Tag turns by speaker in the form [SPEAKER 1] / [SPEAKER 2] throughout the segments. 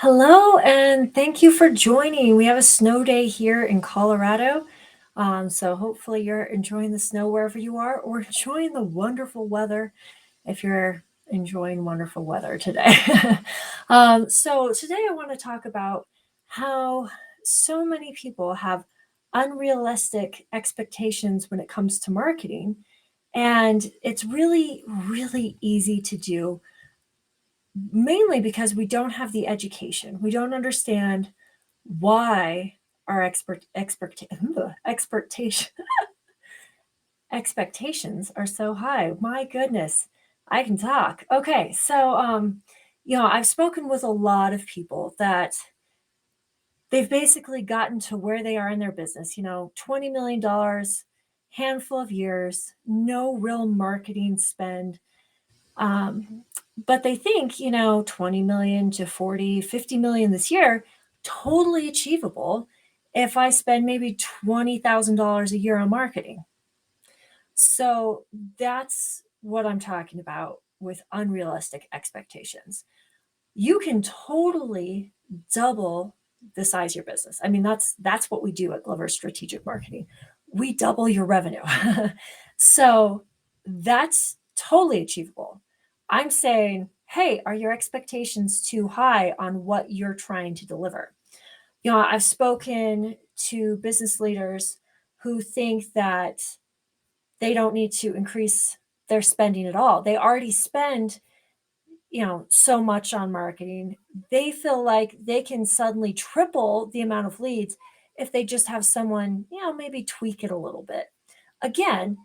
[SPEAKER 1] Hello, and thank you for joining. We have a snow day here in Colorado. So hopefully you're enjoying the snow wherever you are or enjoying the wonderful weather if you're enjoying wonderful weather today. So today I want to talk about how so many people have unrealistic expectations when it comes to marketing. And it's really, really easy to do mainly because we don't have the education. We don't understand why our expectation expectations are so high. My goodness, I can talk. Okay, so I've spoken with a lot of people that they've basically gotten to where they are in their business, $20 million, handful of years, no real marketing spend. Um, but they think, 20 million to 40, 50 million this year, totally achievable if I spend maybe $20,000 a year on marketing. So that's what I'm talking about with unrealistic expectations. You can totally double the size of your business. I mean, that's what we do at Glover Strategic Marketing. We double your revenue. So that's totally achievable. I'm saying, hey, are your expectations too high on what you're trying to deliver? I've spoken to business leaders who think that they don't need to increase their spending at all. They already spend so much on marketing. They feel like they can suddenly triple the amount of leads if they just have someone, maybe tweak it a little bit. Again,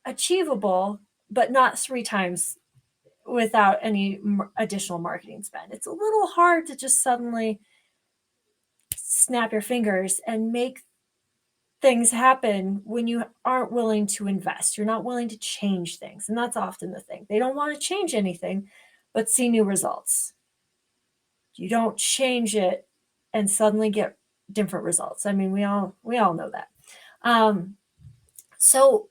[SPEAKER 1] achievable, but not three times without any additional marketing spend. It's a little hard to just suddenly snap your fingers and make things happen when you aren't willing to invest. You're not willing to change things. And that's often the thing. They don't want to change anything, but see new results. You don't change it and suddenly get different results. I mean, we all know that. Um, so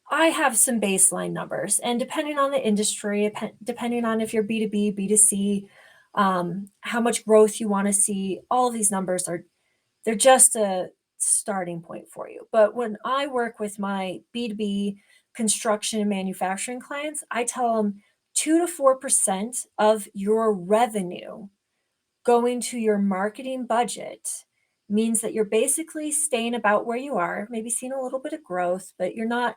[SPEAKER 1] I have some baseline numbers, and depending on the industry, depending on if you're B2B, B2C, how much growth you want to see, all of these numbers they're just a starting point for you. But when I work with my B2B construction and manufacturing clients, I tell them 2 to 4% of your revenue going to your marketing budget means that you're basically staying about where you are, maybe seeing a little bit of growth, but you're not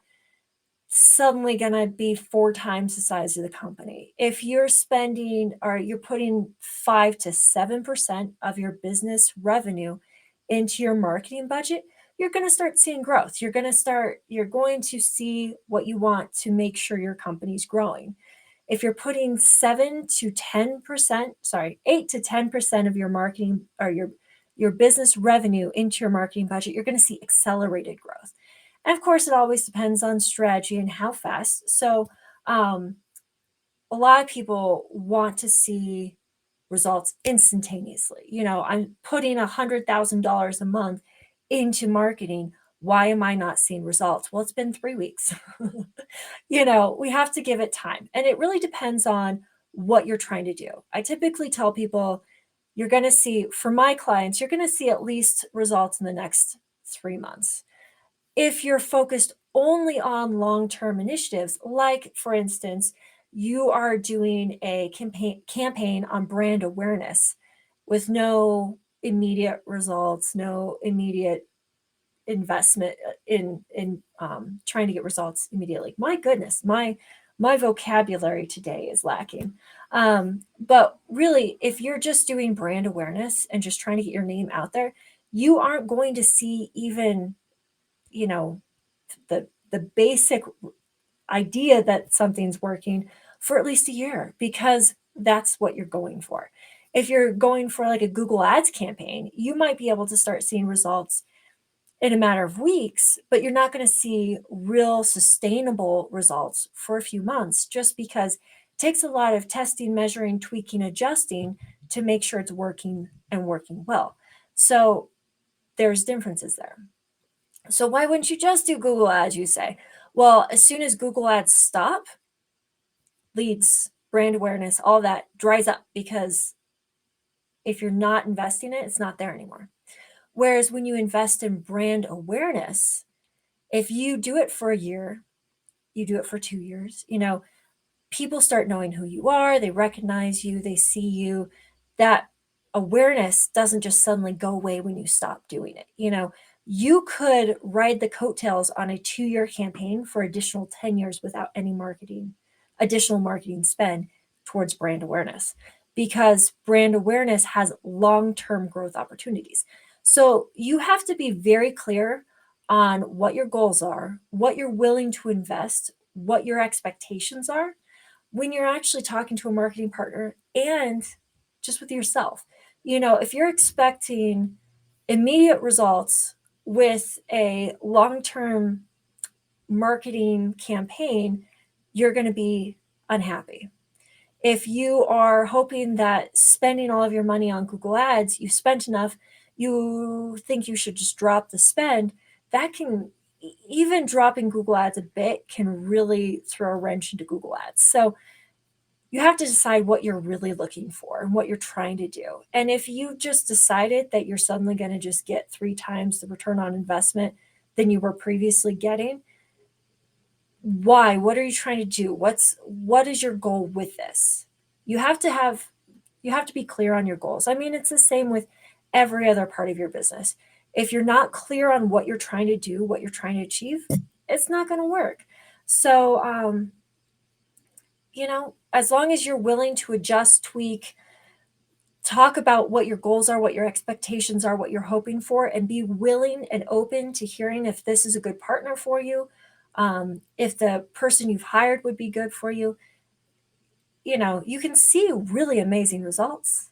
[SPEAKER 1] suddenly going to be 4 times the size of the company. If you're spending or you're putting 5 to 7% of your business revenue into your marketing budget, you're going to start seeing growth. You're going to see what you want to make sure your company's growing. If you're putting 8 to 10% of your marketing or your business revenue into your marketing budget, you're going to see accelerated growth. And of course, it always depends on strategy and how fast. So, um, a lot of people want to see results instantaneously. I'm putting $100,000 a month into marketing. Why am I not seeing results? Well, it's been 3 weeks. We have to give it time. And it really depends on what you're trying to do. I typically tell people you're going to see, for my clients, you're going to see at least results in the next 3 months. If you're focused only on long-term initiatives, like for instance, you are doing a campaign on brand awareness with no immediate results, no immediate investment in trying to get results immediately. My goodness, my vocabulary today is lacking. But really, if you're just doing brand awareness and just trying to get your name out there, you aren't going to see even you know the basic idea that something's working for at least a year because that's what you're going for. If you're going for like a Google Ads campaign, you might be able to start seeing results in a matter of weeks, but you're not going to see real sustainable results for a few months just because it takes a lot of testing, measuring, tweaking, adjusting to make sure it's working and working well. So there's differences there. So why wouldn't you just do Google Ads, you say? Well, as soon as Google Ads stop, leads, brand awareness, all that dries up because if you're not investing it, it's not there anymore. Whereas when you invest in brand awareness, if you do it for a year, you do it for 2 years, people start knowing who you are, they recognize you, they see you. That awareness doesn't just suddenly go away when you stop doing it. You could ride the coattails on a 2-year campaign for additional 10 years without any additional marketing spend towards brand awareness, because brand awareness has long-term growth opportunities. So you have to be very clear on what your goals are, what you're willing to invest, what your expectations are when you're actually talking to a marketing partner, and just with yourself. If you're expecting immediate results with a long term marketing campaign, you're going to be unhappy. If you are hoping that spending all of your money on Google Ads, you spent enough, you think you should just drop the spend, that can, even dropping Google Ads a bit, can really throw a wrench into Google Ads. So you have to decide what you're really looking for and what you're trying to do. And if you just decided that you're suddenly going to just get 3 times the return on investment than you were previously getting, why? What are you trying to do? What is your goal with this? You have to be clear on your goals. I mean, it's the same with every other part of your business. If you're not clear on what you're trying to do, what you're trying to achieve, it's not going to work. So, as long as you're willing to adjust, tweak, talk about what your goals are, what your expectations are, what you're hoping for, and be willing and open to hearing if this is a good partner for you, if the person you've hired would be good for you. You can see really amazing results,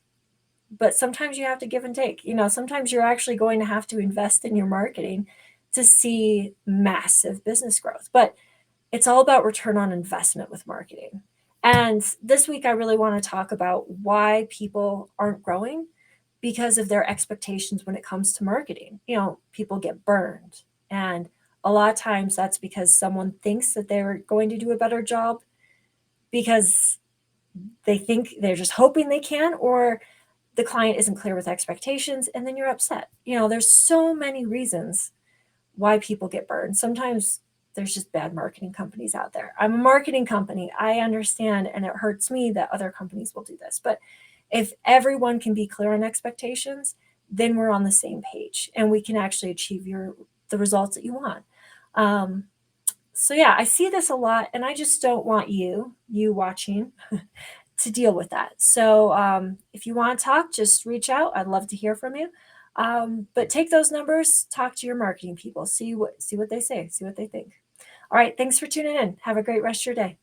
[SPEAKER 1] but sometimes you have to give and take. Sometimes you're actually going to have to invest in your marketing to see massive business growth. But it's all about return on investment with marketing. And this week, I really want to talk about why people aren't growing because of their expectations when it comes to marketing. People get burned. And a lot of times that's because someone thinks that they're going to do a better job because they think they're just hoping they can, or the client isn't clear with expectations, and then you're upset. There's so many reasons why people get burned. Sometimes there's just bad marketing companies out there. I'm a marketing company. I understand, and it hurts me that other companies will do this. But if everyone can be clear on expectations, then we're on the same page and we can actually achieve the results that you want. So yeah, I see this a lot, and I just don't want you watching, to deal with that. So if you want to talk, just reach out. I'd love to hear from you. But take those numbers, talk to your marketing people, see what they say, see what they think. All right, thanks for tuning in. Have a great rest of your day.